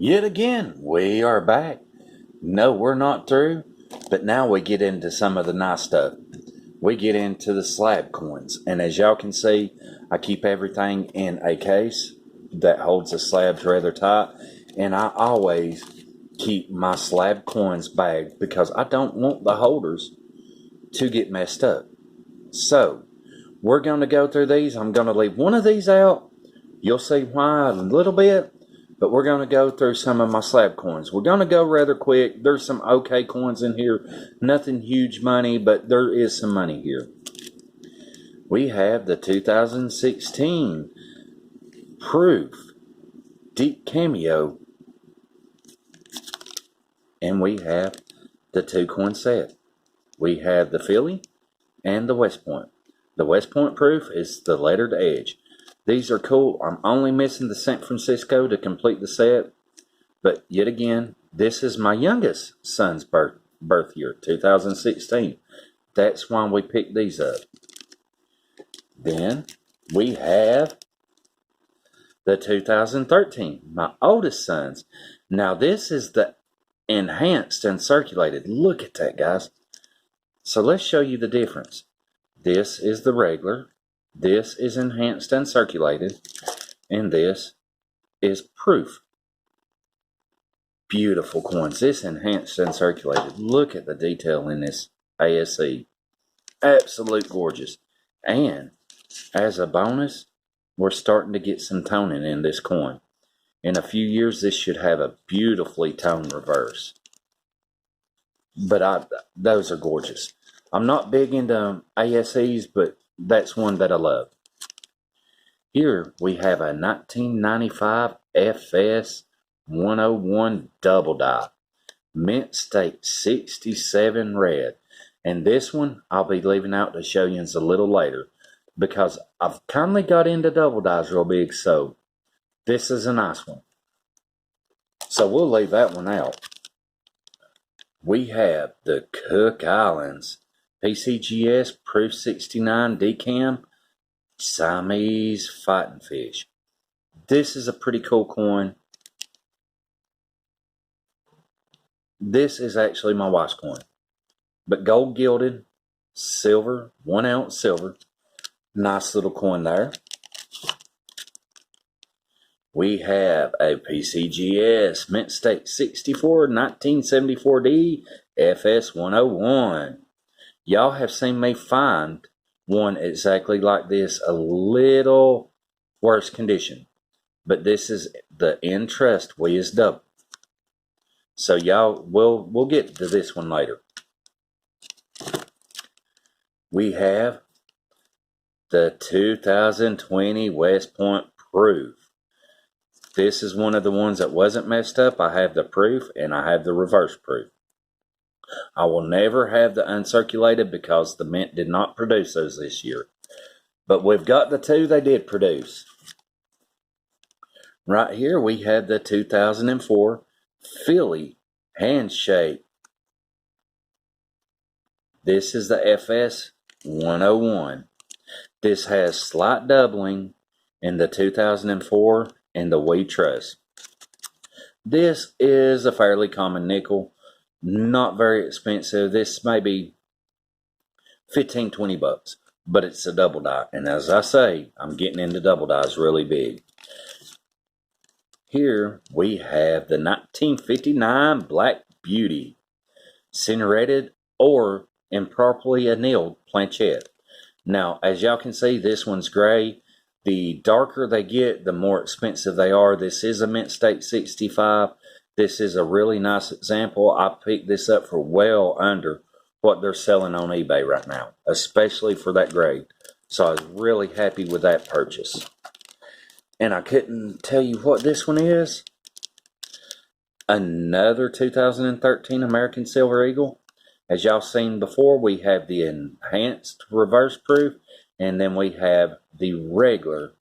Yet again, we are back. No, we're not through, but now we get into some of the nice stuff. We get into the slab coins, and as y'all can see, I keep everything in a case that holds the slabs rather tight, and I always keep my slab coins bagged because I don't want the holders to get messed up. So, we're going to go through these. I'm going to leave one of these out. You'll see why in a little bit. But we're going to go through some of my slab coins. We're going to go rather quick. There's some okay coins in here. Nothing huge money, but there is some money here. We have the 2016 Proof Deep Cameo. And we have the 2-coin set. We have the Philly and the West Point. The West Point Proof is the lettered edge. These are cool. I'm only missing the San Francisco to complete the set. But yet again, this is my youngest son's birth year, 2016. That's why we picked these up. Then we have the 2013, my oldest son's. Now this is the enhanced and circulated. Look at that, guys. So let's show you the difference. This is the regular. This is enhanced and circulated, and this is proof. Beautiful coins. This enhanced and circulated. Look at the detail in this ASE. Absolute gorgeous. And as a bonus, we're starting to get some toning in this coin. In a few years, this should have a beautifully toned reverse. But those are gorgeous. I'm not big into ASEs, but that's one that I love. Here we have a 1995 FS 101 double die. Mint State 67 red. And this one I'll be leaving out to show you a little later, because I've kindly got into double dies real big, so this is a nice one. So we'll leave that one out. We have the Cook Islands PCGS Proof 69 Decam Siamese Fighting Fish. This is a pretty cool coin. This is actually my wife's coin. But gold gilded, silver, 1 ounce silver. Nice little coin there. We have a PCGS Mint State 64 1974D FS 101. Y'all have seen me find one exactly like this, a little worse condition. But this is the Entrust Wiz Double. So y'all, we'll get to this one later. We have the 2020 West Point Proof. This is one of the ones that wasn't messed up. I have the proof and I have the reverse proof. I will never have the uncirculated because the Mint did not produce those this year. But we've got the two they did produce. Right here we have the 2004 Philly Handshake. This is the FS 101. This has slight doubling in the 2004 and the We Trust. This is a fairly common nickel. Not very expensive. This may be 15-20 bucks, but it's a double die. And as I say, I'm getting into double dies really big. Here we have the 1959 Black Beauty, cinerated or improperly annealed planchette. Now, as y'all can see, this one's gray. The darker they get, the more expensive they are. This is a Mint State 65. This is a really nice example. I picked this up for well under what they're selling on eBay right now, especially for that grade. So I was really happy with that purchase. And I couldn't tell you what this one is. Another 2013 American Silver Eagle. As y'all seen before, we have the enhanced reverse proof, and then we have the regular.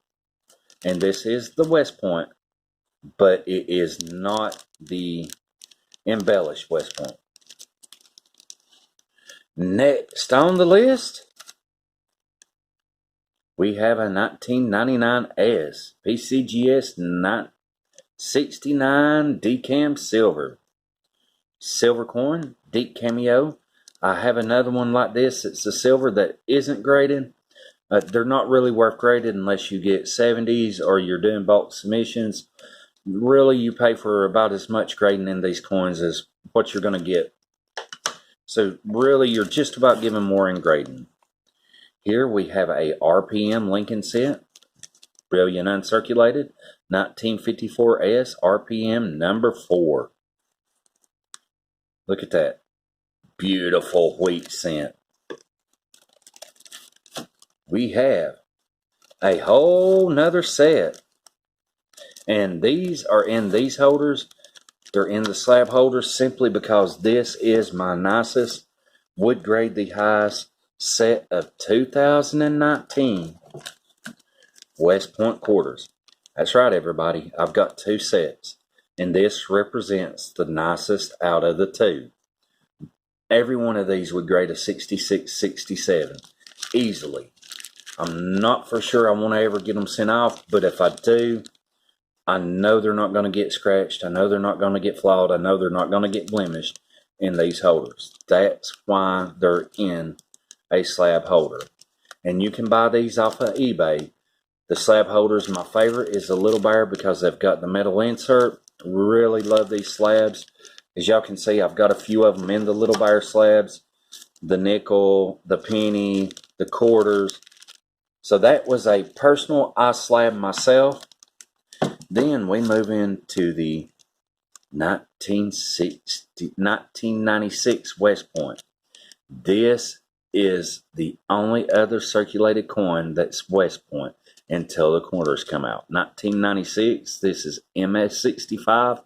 And this is the West Point, but it is not the embellished West Point. Next on the list, we have a 1999 S PCGS 69 decam silver. Silver coin, deep cameo. I have another one like this. It's a silver that isn't graded. They're not really worth graded unless you get 70s or you're doing bulk submissions. Really, you pay for about as much grading in these coins as what you're going to get. So really, you're just about giving more in grading. Here we have a RPM Lincoln set, brilliant uncirculated, 1954S, RPM number 4. Look at that. Beautiful wheat cent. We have a whole nother set. And these are in these holders. They're in the slab holders simply because this is my nicest, would grade the highest set of 2019 West Point quarters. That's right, everybody. I've got 2 sets, and this represents the nicest out of the 2. Every one of these would grade a 66, 67 easily. I'm not for sure I want to ever get them sent off, but if I do, I know they're not going to get scratched. I know they're not going to get flawed. I know they're not going to get blemished in these holders. That's why they're in a slab holder. And you can buy these off of eBay. The slab holders, my favorite is the Little Bear because they've got the metal insert. Really love these slabs. As y'all can see, I've got a few of them in the Little Bear slabs. The nickel, the penny, the quarters. So that was a personal ice slab myself. Then we move into the 1996 West Point. This is the only other circulated coin that's West Point until the quarters come out. 1996, this is MS65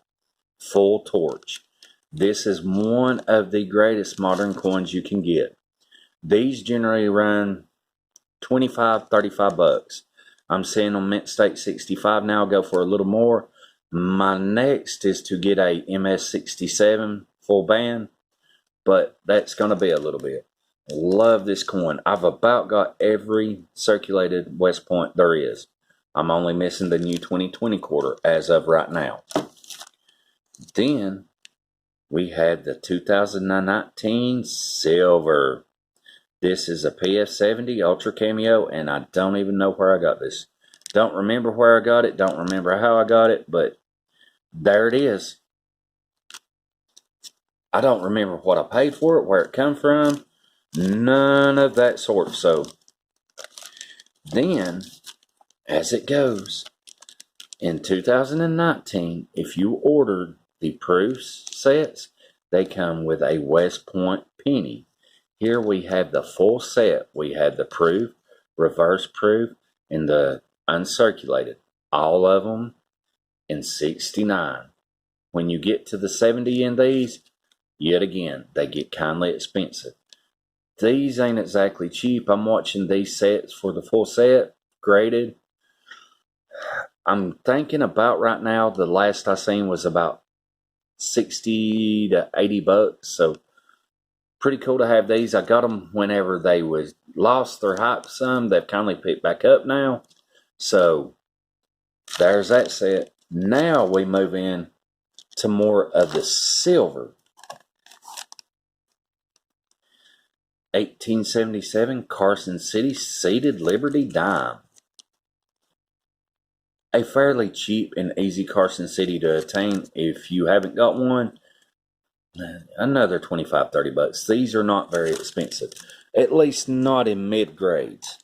full torch. This is one of the greatest modern coins you can get. These generally run 25, 35 bucks. I'm seeing on Mint State 65 now. I'll go for a little more. My next is to get a MS67 full band, but that's going to be a little bit. Love this coin. I've about got every circulated West Point there is. I'm only missing the new 2020 quarter as of right now. Then we had the 2019 silver. This is a PF70 Ultra Cameo, and I don't even know where I got this. Don't remember where I got it. Don't remember how I got it, but there it is. I don't remember what I paid for it, where it come from. None of that sort. So then, as it goes, in 2019, if you ordered the proofs sets, they come with a West Point penny. Here we have the full set. We had the proof, reverse proof, and the uncirculated. All of them in 69. When you get to the 70 in these, yet again, they get kindly expensive. These ain't exactly cheap. I'm watching these sets for the full set, graded. I'm thinking about right now, the last I seen was about 60 to 80 bucks. So pretty cool to have these. I got them whenever they was lost their hype some. They've kindly picked back up now. So there's that set. Now we move in to more of the silver. 1877 Carson City Seated Liberty Dime. A fairly cheap and easy Carson City to attain. If you haven't got one, another 25, 30 bucks. These are not very expensive, at least not in mid grades.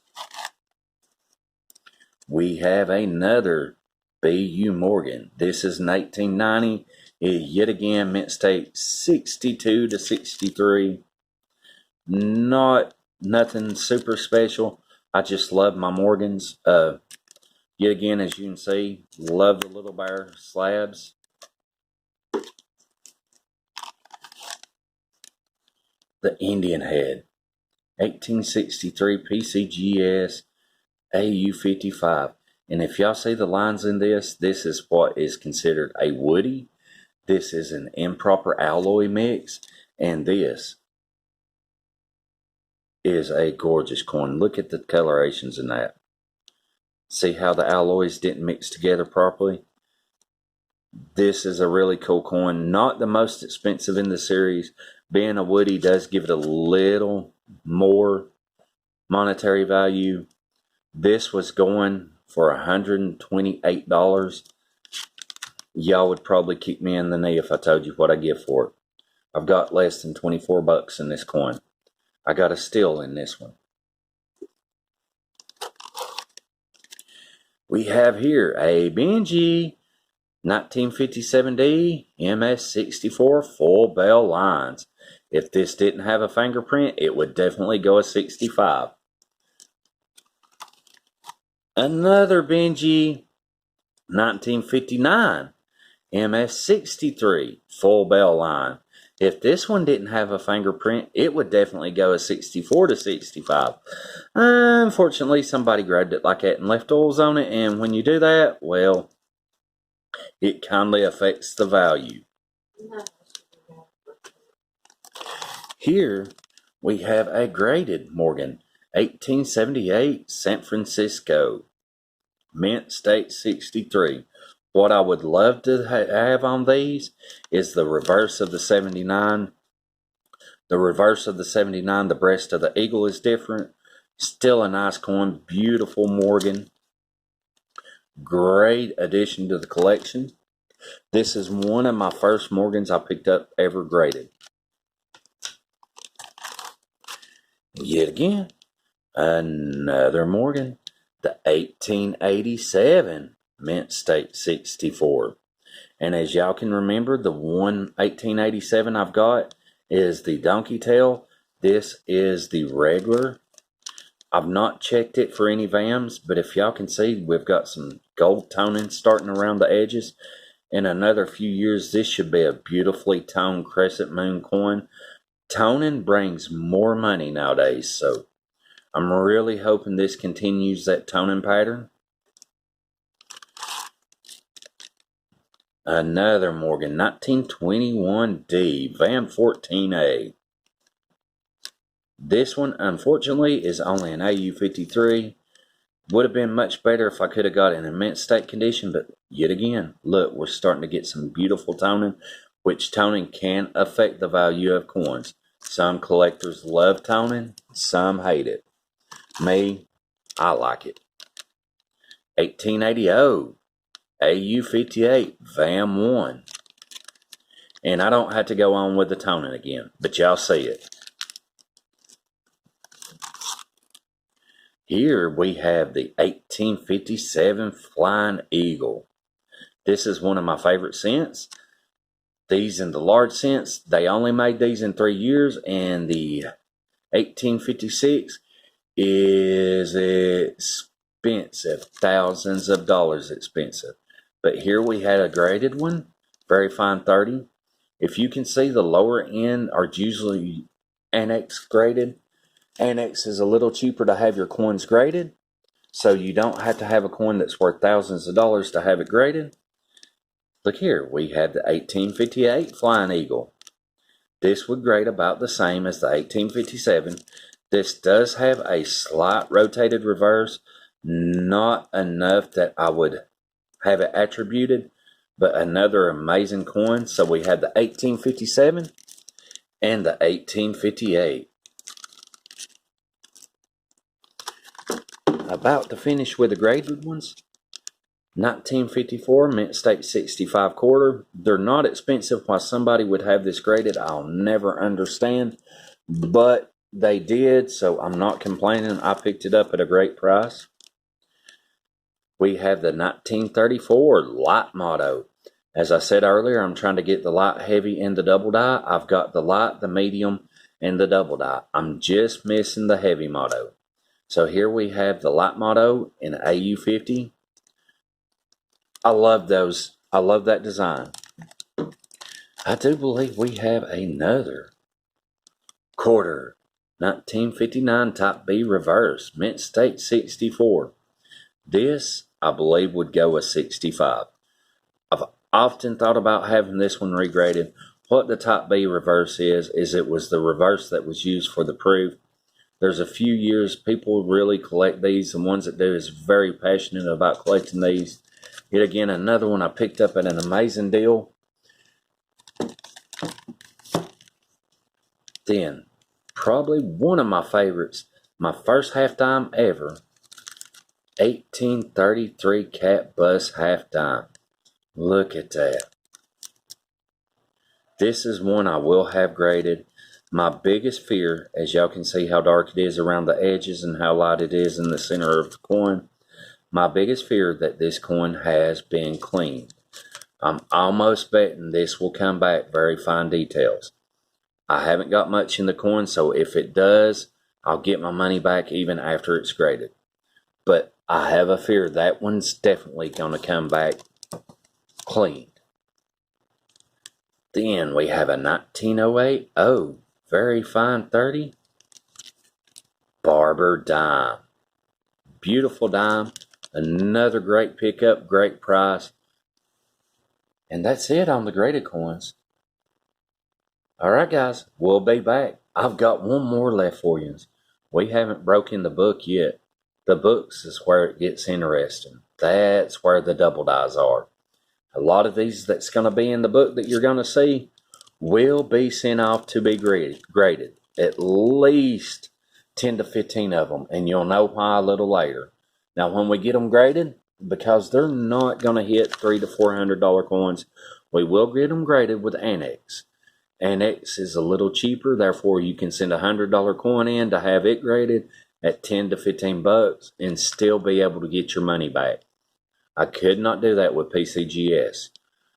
We have another B.U. Morgan. This is an 1890. Yet again, Mint State 62 to 63. Nothing super special. I just love my Morgans. Yet again, as you can see, love the Little Bear slabs. The Indian Head, 1863 PCGS AU55. And if y'all see the lines in this, this is what is considered a woody. This is an improper alloy mix. And this is a gorgeous coin. Look at the colorations in that. See how the alloys didn't mix together properly? This is a really cool coin. Not the most expensive in the series. Being a Woody does give it a little more monetary value. This was going for $128. Y'all would probably kick me in the knee if I told you what I give for it. I've got less than 24 bucks in this coin. I got a steal in this one. We have here a Benji 1957D MS64 full bell lines. If this didn't have a fingerprint, it would definitely go a 65. Another Benji 1959 MS63 full bell line. If this one didn't have a fingerprint, it would definitely go a 64 to 65. Unfortunately, somebody grabbed it like that and left oils on it, and when you do that, well, it kindly affects the value. Here we have a graded Morgan 1878 San Francisco Mint State 63. What I would love to have on these is the reverse of the 79. The reverse of the 79, the breast of the eagle is different. Still a nice coin, beautiful Morgan. Great addition to the collection. This is one of my first Morgans I picked up ever graded. Yet again, another Morgan, the 1887 Mint State 64. And as y'all can remember, the one 1887 I've got is the donkey tail. This is the regular. I've not checked it for any VAMs, but if y'all can see, we've got some gold toning starting around the edges. In another few years, this should be a beautifully toned crescent moon coin. Toning brings more money nowadays, so I'm really hoping this continues that toning pattern. Another Morgan 1921D VAM 14A. This one, unfortunately, is only an AU53. Would have been much better if I could have got it in mint state condition, but yet again, look, we're starting to get some beautiful toning, which toning can affect the value of coins. Some collectors love toning, some hate it. Me, I like it. 1880 AU58 VAM 1. And I don't have to go on with the toning again, but y'all see it. Here we have the 1857 Flying Eagle. This is one of my favorite cents. These in the large cents, they only made these in 3 years, and the 1856 is expensive, thousands of dollars expensive. But here we had a graded one, very fine 30. If you can see, the lower end are usually ANACS graded. ANACS is a little cheaper to have your coins graded, so you don't have to have a coin that's worth thousands of dollars to have it graded. Look here, we have the 1858 Flying Eagle. This would grade about the same as the 1857. This does have a slight rotated reverse, not enough that I would have it attributed, but another amazing coin. So we have the 1857 and the 1858. About to finish with the graded ones. 1954 Mint State 65 quarter. They're not expensive. Why somebody would have this graded, I'll never understand, but they did, so I'm not complaining. I picked it up at a great price. We have the 1934 light motto. As I said earlier, I'm trying to get the light, heavy, and the double die. I've got the light, the medium, and the double die. I'm just missing the heavy motto. So here we have the light motto in AU50. I love those. I love that design. I do believe we have another quarter 1959 Type B reverse Mint State 64. This, I believe, would go a 65. I've often thought about having this one regraded. What the Type B reverse is it was the reverse that was used for the proof. There's a few years people really collect these. The ones that do is very passionate about collecting these. Yet again, another one I picked up at an amazing deal. Then, probably one of my favorites, my first half dime ever, 1833 Cat Bus half dime. Look at that. This is one I will have graded. My biggest fear, as y'all can see how dark it is around the edges and how light it is in the center of the coin, my biggest fear that this coin has been cleaned. I'm almost betting this will come back very fine details. I haven't got much in the coin, so if it does, I'll get my money back even after it's graded. But I have a fear that one's definitely going to come back cleaned. Then we have a 1908, very fine 30, Barber dime. Beautiful dime, another great pickup, great price. And that's it on the graded coins. Alright guys, we'll be back. I've got one more left for you. We haven't broken the book yet. The books is where it gets interesting. That's where the double dies are. A lot of these that's going to be in the book that you're going to see will be sent off to be graded. At least 10 to 15 of them. And you'll know why a little later. Now when we get them graded, because they're not going to hit $300 to $400 coins, we will get them graded with ANACS. ANACS is a little cheaper, therefore you can send a $100 coin in to have it graded at 10 to 15 bucks and still be able to get your money back. I could not do that with PCGS.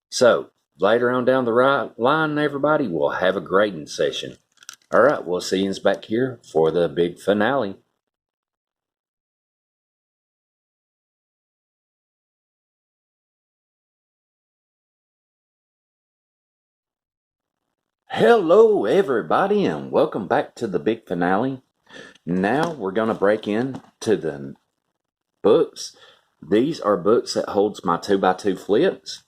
So, later on down the line, everybody, we'll have a grading session. Alright, we'll see you back here for the big finale. Hello everybody and welcome back to the big finale. Now we're going to break into the books. These are books that holds my 2x2 flips.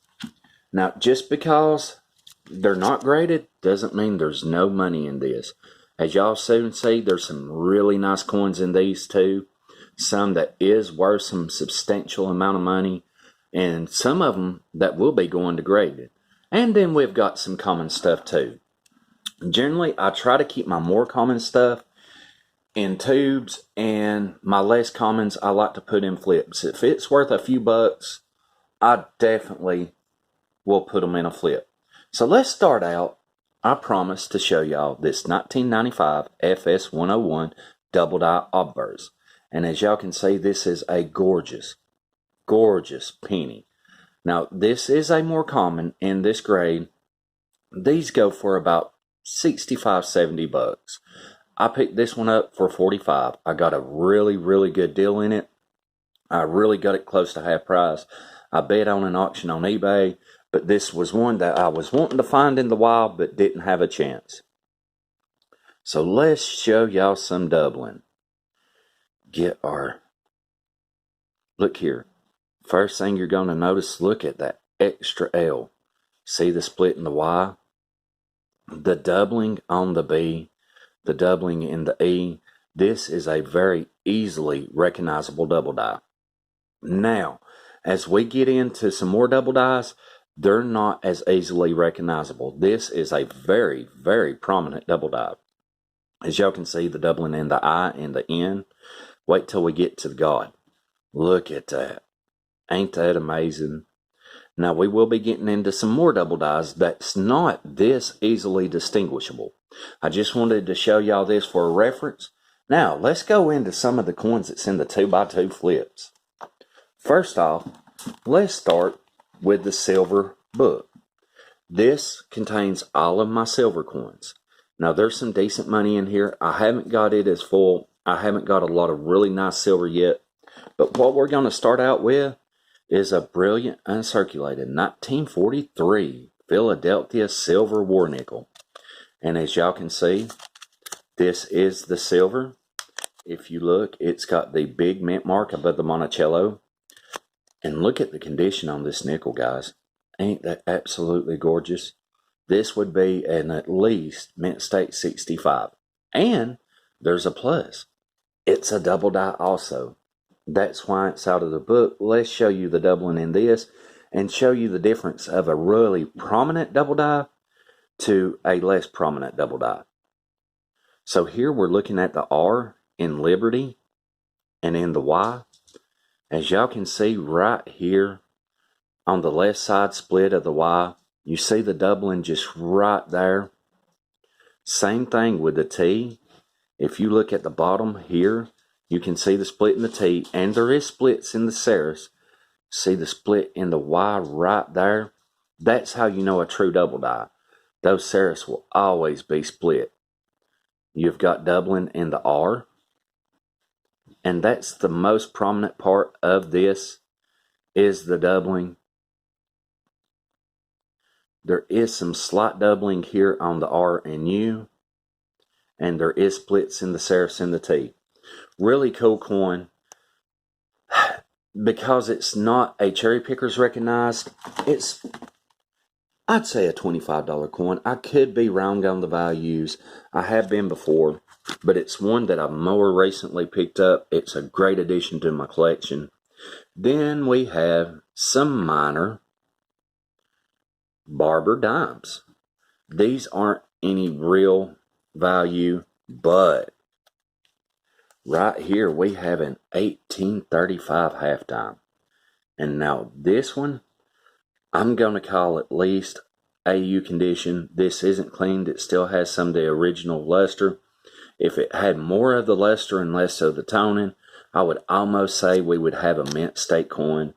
Now just because they're not graded doesn't mean there's no money in this. As y'all soon see, there's some really nice coins in these too. Some that is worth some substantial amount of money. And some of them that will be going to graded. And then we've got some common stuff too. Generally, I try to keep my more common stuff in tubes, and my less commons I like to put in flips. If it's worth a few bucks, I definitely will put them in a flip. So let's start out. I promise to show y'all this 1995 FS 101 double die obverse. And as y'all can see, this is a gorgeous, gorgeous penny. Now, this is a more common in this grade. These go for about 65, 70 bucks. I picked this one up for 45. I got a really, really good deal in it. I really got it close to half price. I bet on an auction on eBay, but this was one that I was wanting to find in the wild, but didn't have a chance. So let's show y'all some doubling. Look here. First thing you're going to notice, look at that extra L. See the split in the Y? The doubling on the B, the doubling in the E, this is a very easily recognizable double die. Now, as we get into some more double dies, they're not as easily recognizable. This is a very, very prominent double die. As y'all can see, the doubling in the I and the N. Wait till we get to the God. Look at that. Ain't that amazing? Now, we will be getting into some more double dies that's not this easily distinguishable. I just wanted to show y'all this for a reference. Now, let's go into some of the coins that's in the 2x2 flips. First off, let's start with the silver book. This contains all of my silver coins. Now, there's some decent money in here. I haven't got it as full. I haven't got a lot of really nice silver yet. But what we're going to start out with is a brilliant uncirculated 1943 Philadelphia silver war nickel. And as y'all can see, this is the silver. If you look, it's got the big mint mark above the Monticello. And look at the condition on this nickel, guys. Ain't that absolutely gorgeous? This would be an at least mint state 65. And there's a plus. It's a double die also. That's why it's out of the book. Let's show you the doubling in this and show you the difference of a really prominent double die to a less prominent double die. So here we're looking at the R in Liberty and in the Y. As y'all can see right here on the left side split of the Y, you see the doubling just right there. Same thing with the T. If you look at the bottom here, you can see the split in the T, and there is splits in the Ceres. See the split in the Y right there? That's how you know a true double die. Those Ceres will always be split. You've got doubling in the R, and that's the most prominent part of this is the doubling. There is some slight doubling here on the R and U, and there is splits in the Ceres and the T. Really cool coin. Because it's not a cherry pickers recognized, it's, I'd say, a $25 coin. I could be wrong on the values. I have been before, but it's one that I've more recently picked up. It's a great addition to my collection. Then we have some minor barber dimes. These aren't any real value, but right here we have an 1835 half dime. And now this one, I'm going to call at least AU condition. This isn't cleaned. It still has some of the original luster. If it had more of the luster and less of the toning, I would almost say we would have a mint state coin.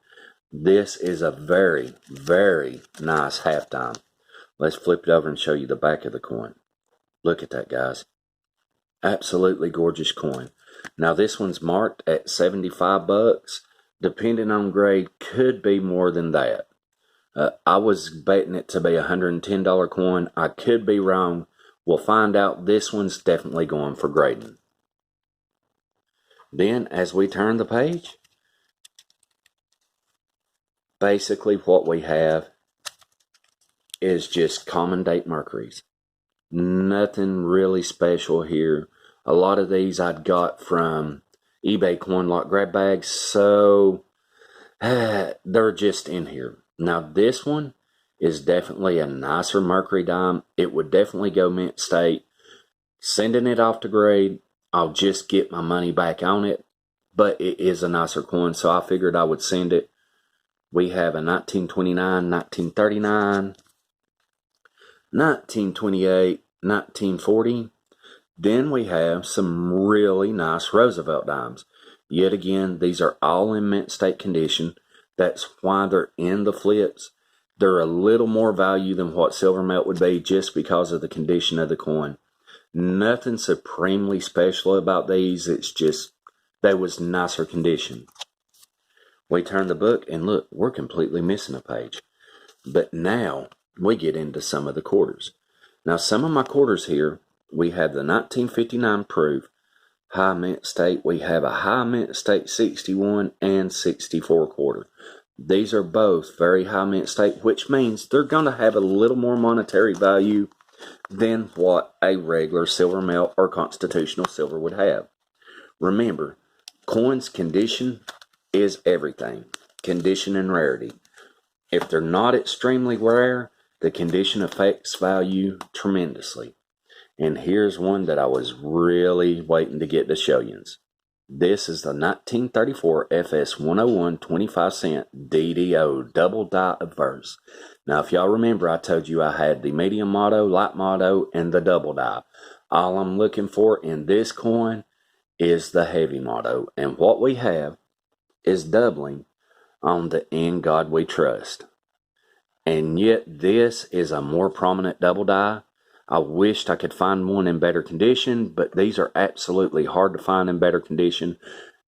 This is a very, very nice half dime. Let's flip it over and show you the back of the coin. Look at that, guys. Absolutely gorgeous coin. Now this one's marked at 75 bucks. Depending on grade, could be more than that. I was betting it to be a $110 coin. I could be wrong. We'll find out. This one's definitely going for grading. Then as we turn the page, basically what we have is just common date mercuries. Nothing really special here. A lot of these I'd got from eBay coin lot grab bags, so they're just in here. Now this one is definitely a nicer mercury dime. It would definitely go mint state. Sending it off to grade, I'll just get my money back on it, but it is a nicer coin, so I figured I would send it. We have a 1929, 1939, 1928, 1940. Then we have some really nice Roosevelt dimes. Yet again, these are all in mint state condition. That's why they're in the flips. They're a little more value than what silver melt would be just because of the condition of the coin. Nothing supremely special about these. It's just they was nicer condition. We turn the book and look, we're completely missing a page. But now we get into some of the quarters. Now some of my quarters here, we have the 1959 proof high mint state. We have a high mint state 61 and 64 quarter. These are both very high mint state, which means they're going to have a little more monetary value than what a regular silver melt or constitutional silver would have. Remember, coins condition is everything. Condition and rarity. If they're not extremely rare, the condition affects value tremendously. And here's one that I was really waiting to get to show you. This is the 1934 FS 101 25 cent DDO double die obverse. Now, if y'all remember, I told you I had the medium motto, light motto, and the double die. All I'm looking for in this coin is the heavy motto. And what we have is doubling on the In God We Trust. And yet this is a more prominent double die. I wished I could find one in better condition, but these are absolutely hard to find in better condition.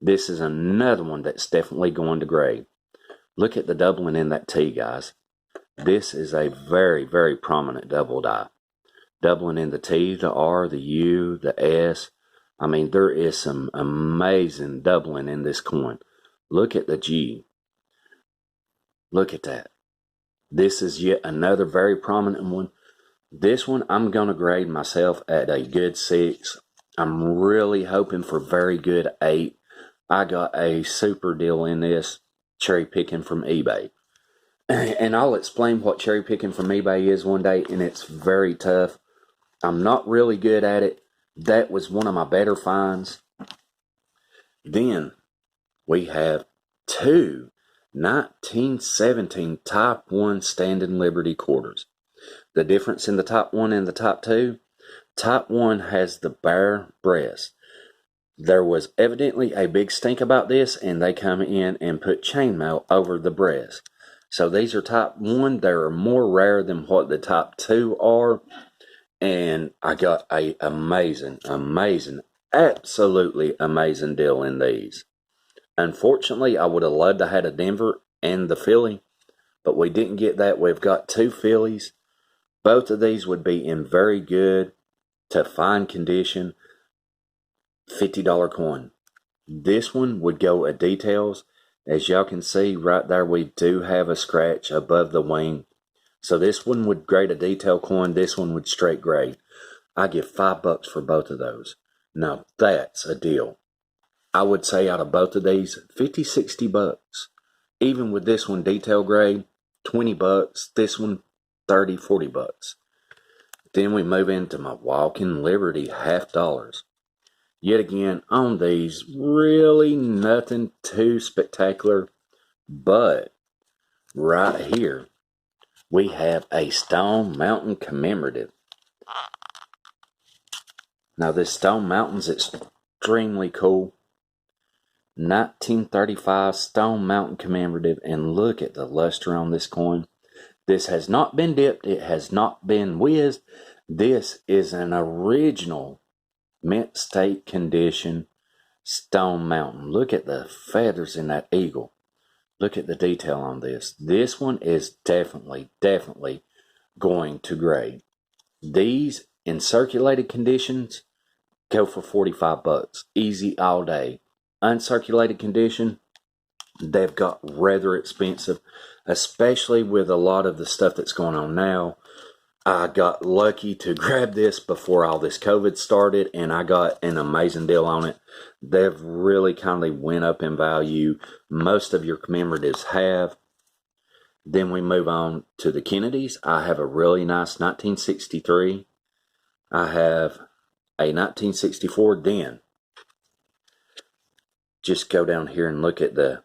This is another one that's definitely going to grade. Look at the doubling in that T, guys. This is a very, very prominent double die. Doubling in the T, the R, the U, the S. I mean, there is some amazing doubling in this coin. Look at the G. Look at that. This is yet another very prominent one. This one, I'm going to grade myself at a good 6. I'm really hoping for very good 8. I got a super deal in this cherry picking from eBay. And I'll explain what cherry picking from eBay is one day, and it's very tough. I'm not really good at it. That was one of my better finds. Then we have two 1917 Type 1 Standing Liberty quarters. The difference in the Type 1 and the Type 2, Type 1 has the bare breast. There was evidently a big stink about this, and they come in and put chainmail over the breast. So these are Type 1. They are more rare than what the Type 2 are. And I got a amazing, absolutely amazing deal in these. Unfortunately, I would have loved to have a Denver and the Philly, but we didn't get that. We've got two Phillies. Both of these would be in very good to fine condition, $50 coin. This one would go at details. As y'all can see right there, we do have a scratch above the wing. So this one would grade a detail coin. This one would straight grade. I give $5 for both of those. Now that's a deal. I would say out of both of these, 50, 60 bucks. Even with this one detail grade, 20 bucks. This one, 30, 40 bucks. Then we move into my Walking Liberty $50. Yet again, on these, really nothing too spectacular. But right here, we have a Stone Mountain commemorative. Now this Stone Mountain's extremely cool. 1935 Stone Mountain commemorative, and look at the luster on this coin. This has not been dipped. It has not been whizzed. This is an original mint state condition Stone Mountain. Look at the feathers in that eagle. Look at the detail on this. This one is definitely going to grade. These in circulated conditions go for 45 bucks. Easy all day. Uncirculated condition, they've got rather expensive, especially with a lot of the stuff that's going on now. I got lucky to grab this before all this COVID started, and I got an amazing deal on it. They've really kind of went up in value. Most of your commemoratives have. Then we move on to the Kennedys. I have a really nice 1963. I have a 1964. Then just go down here and look at the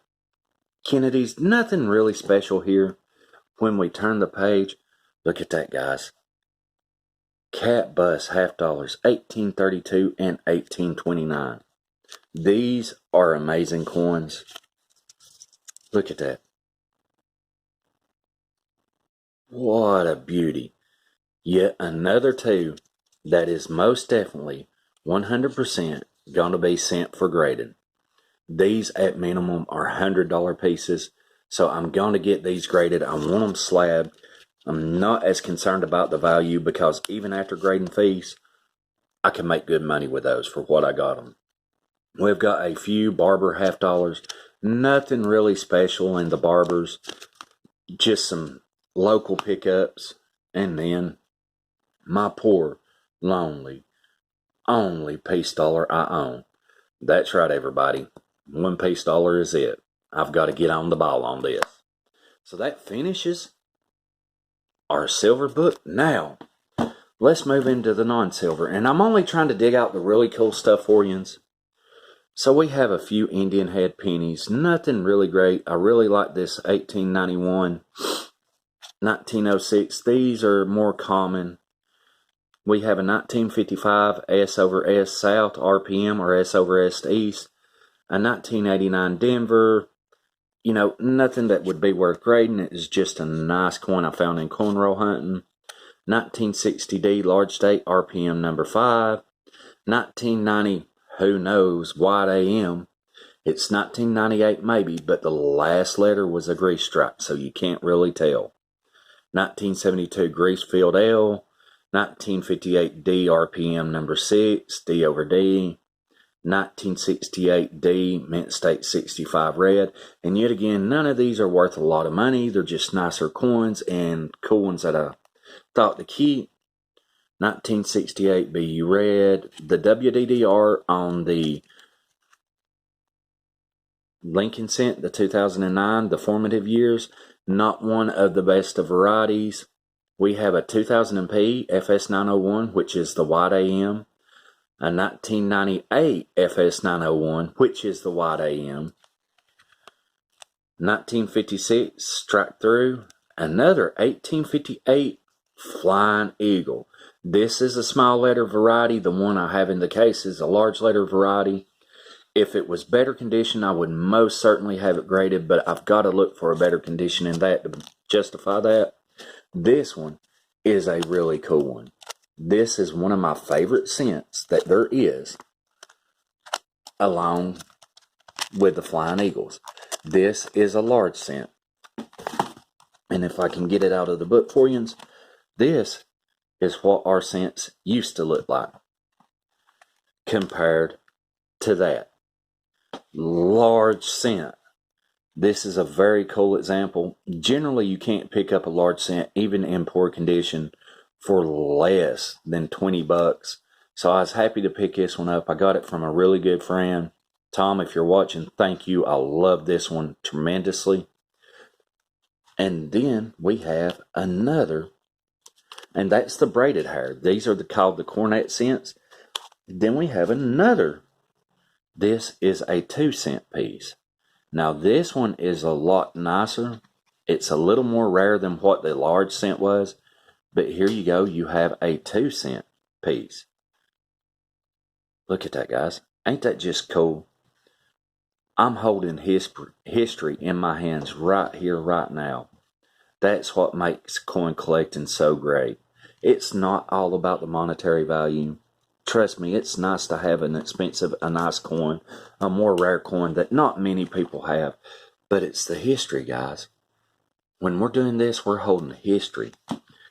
Kennedys. Nothing really special here. When we turn the page, look at that, guys. Cat Bus $50, 1832 and 1829. These are amazing coins. Look at that. What a beauty. Yet another two that is most definitely 100% going to be sent for grading. These at minimum are $100 pieces, so I'm going to get these graded. I want them slabbed. I'm not as concerned about the value because even after grading fees, I can make good money with those for what I got them. We've got a few Barber $50. Nothing really special in the Barbers, just some local pickups, and then my poor, lonely, only piece dollar I own. That's right, everybody. One piece dollar is it. I've got to get on the ball on this. So that finishes our silver book. Now, let's move into the non-silver. And I'm only trying to dig out the really cool stuff for you. So we have a few Indian head pennies. Nothing really great. I really like this 1891, 1906. These are more common. We have a 1955 S over S South RPM or S over S East. A 1989 Denver, nothing that would be worth grading. It is just a nice coin I found in cornrow hunting. 1960D Large State RPM number 5. 1990, who knows, White AM. It's 1998 maybe, but the last letter was a grease stripe, so you can't really tell. 1972 Greasefield L. 1958 D RPM number 6, D over D. 1968 D Mint State 65 Red. And yet again, none of these are worth a lot of money. They're just nicer coins and cool ones that I thought to keep. 1968 BU Red. The WDDR on the Lincoln cent, the 2009, the formative years, not one of the best of varieties. We have a 2000P FS901, which is the white AM, a 1998 FS901, which is the white AM, 1956 Strike Through, another 1858 Flying Eagle. This is a small letter variety. The one I have in the case is a large letter variety. If it was better condition, I would most certainly have it graded, but I've got to look for a better condition in that to justify that. This one is a really cool one. This is one of my favorite scents that there is, along with the Flying Eagles. This is a large scent. And if I can get it out of the book for you, this is what our scents used to look like compared to that. Large scent. This is a very cool example. Generally, you can't pick up a large scent, even in poor condition, for less than $20. So I was happy to pick this one up. I got it from a really good friend. Tom, if you're watching, thank you. I love this one tremendously. And then we have another, and that's the braided hair. These are called the cornet scents. Then we have another. This is a 2-cent piece. Now this one is a lot nicer. It's a little more rare than what the large scent was. But here you go. You have a 2-cent piece. Look at that, guys. Ain't that just cool? I'm holding history in my hands right here, right now. That's what makes coin collecting so great. It's not all about the monetary value. Trust me, it's nice to have a nice coin, a more rare coin that not many people have. But it's the history, guys. When we're doing this, we're holding history.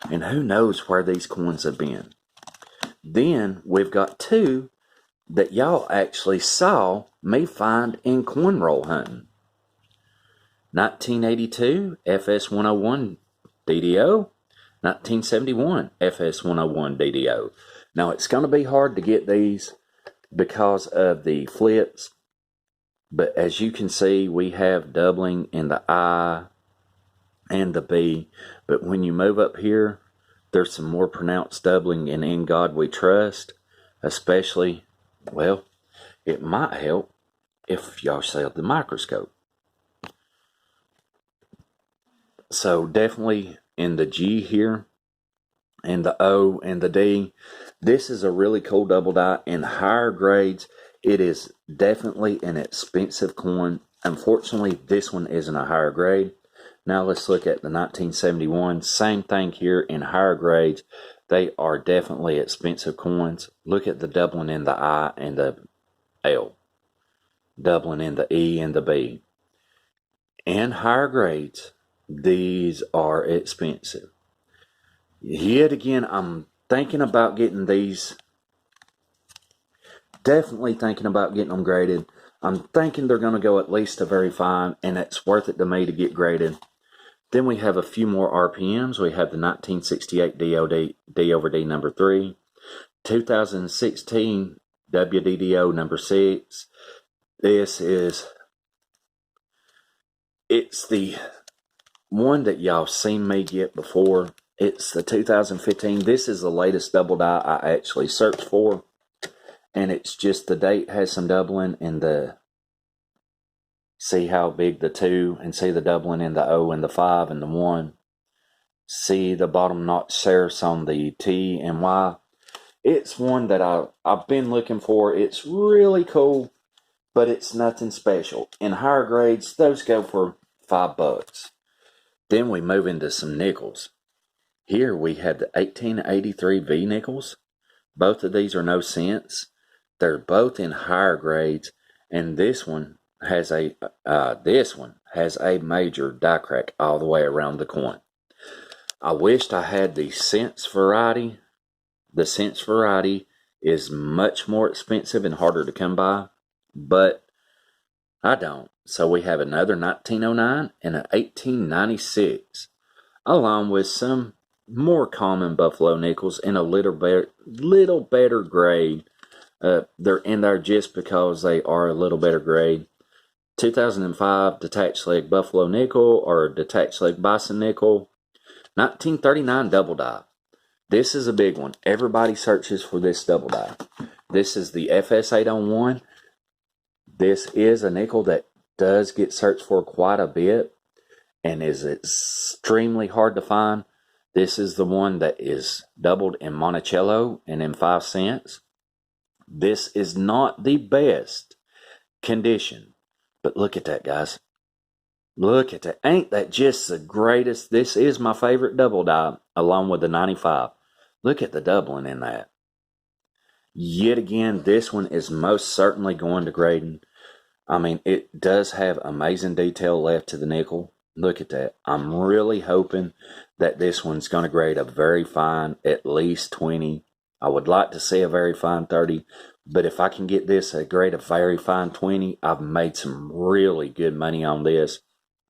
And who knows where these coins have been. Then we've got two that y'all actually saw me find in coin roll hunting. 1982 FS101 DDO, 1971 FS101 DDO. Now it's going to be hard to get these because of the flips, but as you can see, we have doubling in the I and the B, but when you move up here, there's some more pronounced doubling in God We Trust, especially, well, it might help if y'all sell the microscope. So definitely in the G here, and the O and the D. This is a really cool double die. In higher grades, it is definitely an expensive coin. Unfortunately, this one isn't a higher grade. Now let's look at the 1971. Same thing here in higher grades. They are definitely expensive coins. Look at the doubling in the I and the L. Doubling in the E and the B. In higher grades, these are expensive. Yet again, I'm thinking about getting these. Definitely thinking about getting them graded. I'm thinking they're going to go at least a very fine, and it's worth it to me to get graded. Then we have a few more RPMs. We have the 1968 D over D number 3, 2016 WDDO number 6. This is, it's the one that y'all seen me get before. It's the 2015. This is the latest double die I actually searched for. And it's just the date has some doubling in the, see how big the 2, and see the doubling in the O and the 5 and the 1. See the bottom notch serifs on the T and Y. It's one that I've been looking for. It's really cool, but it's nothing special. In higher grades, those go for $5. Then we move into some nickels. Here we have the 1883 V nickels. Both of these are no cents. They're both in higher grades, and this one has a major die crack all the way around the coin. I wished I had the cents variety. The cents variety is much more expensive and harder to come by, but I don't. So we have another 1909 and an 1896, along with some more common buffalo nickels in a little better grade. They're in there just because they are a little better grade. 2005 detached leg buffalo nickel or detached leg bison nickel. 1939 double die. This is a big one. Everybody searches for this double die. This is the FS801. This is a nickel that does get searched for quite a bit and is extremely hard to find. This is the one that is doubled in Monticello and in 5 cents. This is not the best condition, but look at that, guys. Look at that. Ain't that just the greatest? This is my favorite double die along with the 95. Look at the doubling in that. Yet again, this one is most certainly going to grading. I mean, it does have amazing detail left to the nickel. Look at that. I'm really hoping that this one's going to grade a very fine, at least 20. I would like to see a very fine 30. But if I can get this a grade a very fine 20, I've made some really good money on this.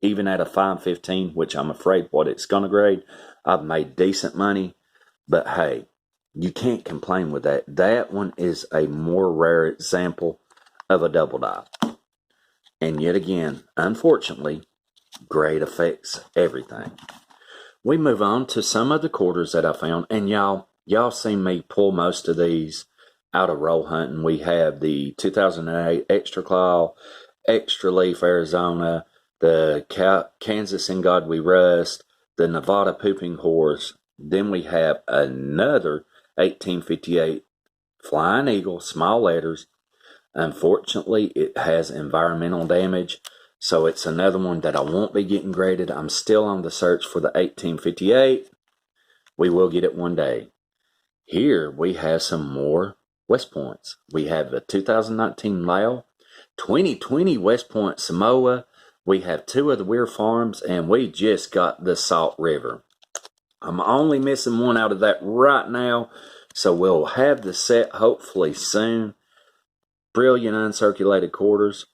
Even at a fine 15, which I'm afraid what it's going to grade, I've made decent money. But hey, you can't complain with that. That one is a more rare example of a double die. And yet again, unfortunately, grade affects everything. We move on to some of the quarters that I found. And y'all seen me pull most of these out of roll hunting. We have the 2008 Extra Claw, Extra Leaf Arizona, the Kansas In God We Rust, the Nevada Pooping Horse. Then we have another 1858 Flying Eagle, small letters. Unfortunately, it has environmental damage, so it's another one that I won't be getting graded. I'm still on the search for the 1858. We will get it one day. Here we have some more West Points. We have the 2019 Lao, 2020 West Point Samoa. We have 2 of the Weir Farms, and we just got the Salt River. I'm only missing one out of that right now, so we'll have the set hopefully soon. Brilliant uncirculated quarters.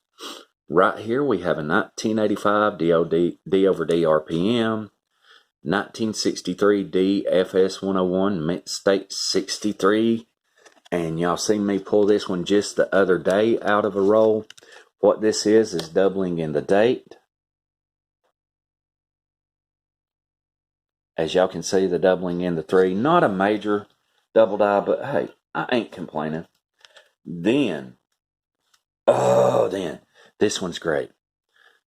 Right here we have a 1985 D over D RPM, 1963 D FS 101 Mint State 63, and y'all seen me pull this one just the other day out of a roll. What this is doubling in the date. As y'all can see, the doubling in the 3. Not a major double die, but hey, I ain't complaining. Then this one's great.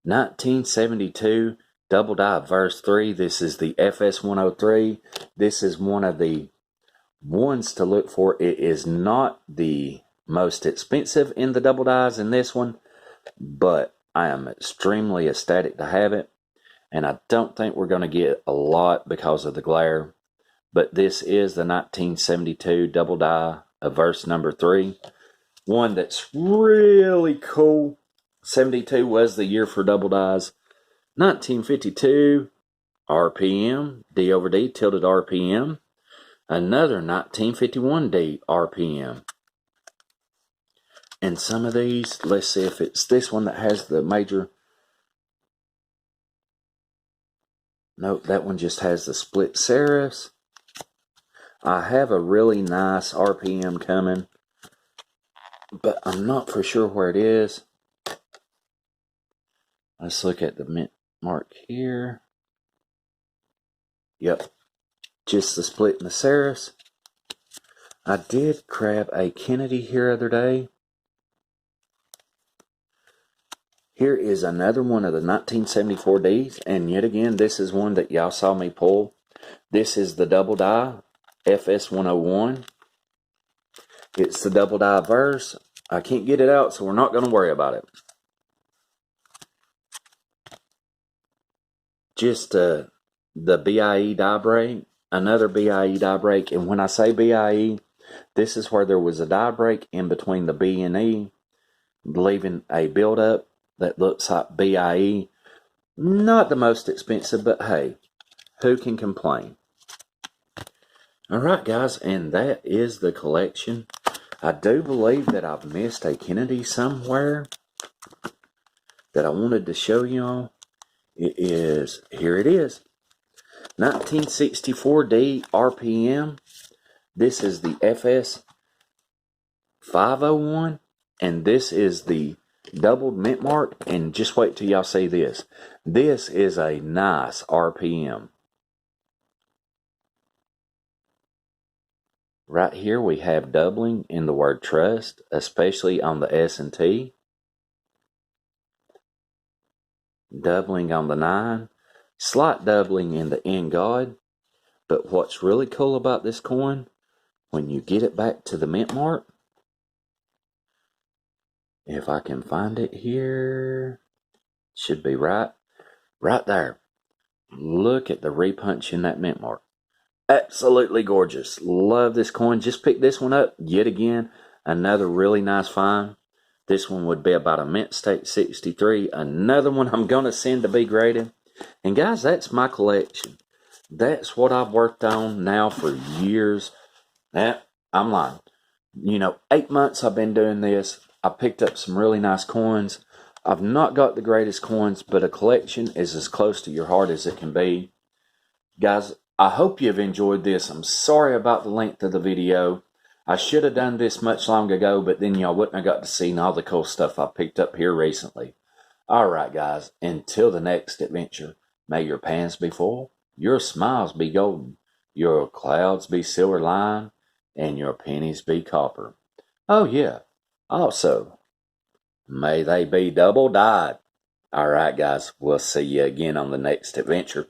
1972 double die verse 3. This is the FS 103. This is one of the ones to look for. It is not the most expensive in the double dies in this one, but I am extremely ecstatic to have it. And I don't think we're going to get a lot because of the glare. But this is the 1972 double die of verse number 3. One that's really cool. 72 was the year for double dies. 1952 RPM, D over D, tilted RPM. Another 1951 D RPM. And some of these, let's see if it's this one that has the major. Nope, that one just has the split serifs. I have a really nice RPM coming, but I'm not for sure where it is. Let's look at the mint mark here. Yep, just the split in the serifs. I did grab a Kennedy here the other day. Here is another one of the 1974 Ds, and yet again, this is one that y'all saw me pull. This is the double die, FS 101. It's the double die verse. I can't get it out, so we're not going to worry about it. Just the BIE die break, another BIE die break, and when I say BIE, this is where there was a die break in between the B and E, leaving a buildup that looks like BIE. Not the most expensive, but hey, who can complain? Alright guys, and that is the collection. I do believe that I've missed a Kennedy somewhere that I wanted to show y'all. Here it is. 1964 D RPM. This is the FS 501, and this is the doubled mint mark, and just wait till y'all see this. This is a nice RPM. Right here we have doubling in the word trust, especially on the S&T. Doubling on the 9. Slight doubling in the in God. But what's really cool about this coin, when you get it back to the mint mark, if I can find it here, should be right there. Look at the repunch in that mint mark. Absolutely gorgeous. Love this coin. Just picked this one up yet again. Another really nice find. This one would be about a mint state 63. Another one I'm going to send to be graded. And guys, that's my collection. That's what I've worked on now for years. I'm lying. 8 months I've been doing this. I picked up some really nice coins. I've not got the greatest coins, but a collection is as close to your heart as it can be. Guys, I hope you've enjoyed this. I'm sorry about the length of the video. I should have done this much longer ago, but then y'all wouldn't have got to see all the cool stuff I picked up here recently. Alright guys, until the next adventure, may your pans be full, your smiles be golden, your clouds be silver lined, and your pennies be copper. Oh yeah, also, may they be double dyed. Alright guys, we'll see you again on the next adventure.